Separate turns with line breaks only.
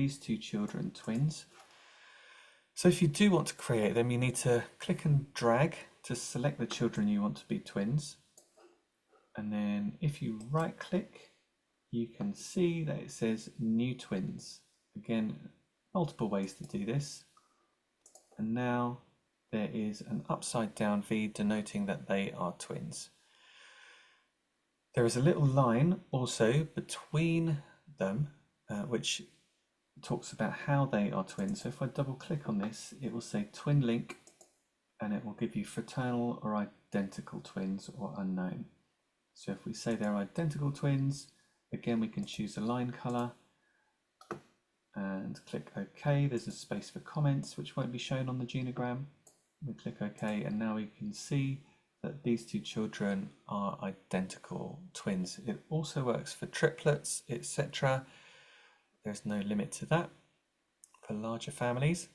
these two children twins? So if you do want to create them, you need to click and drag to select the children you want to be twins. And then if you right click, you can see that it says new twins. Again, multiple ways to do this. And now there is an upside down V denoting that they are twins. There is a little line also between them, which talks about how they are twins. So if I double click on this, it will say twin link, and it will give you fraternal or identical twins or unknown. So if we say they're identical twins, again we can choose a line color and click OK. There's a space for comments which won't be shown on the genogram. We click OK, and now we can see that these two children are identical twins. It also works for triplets, etc. There's no limit to that for larger families.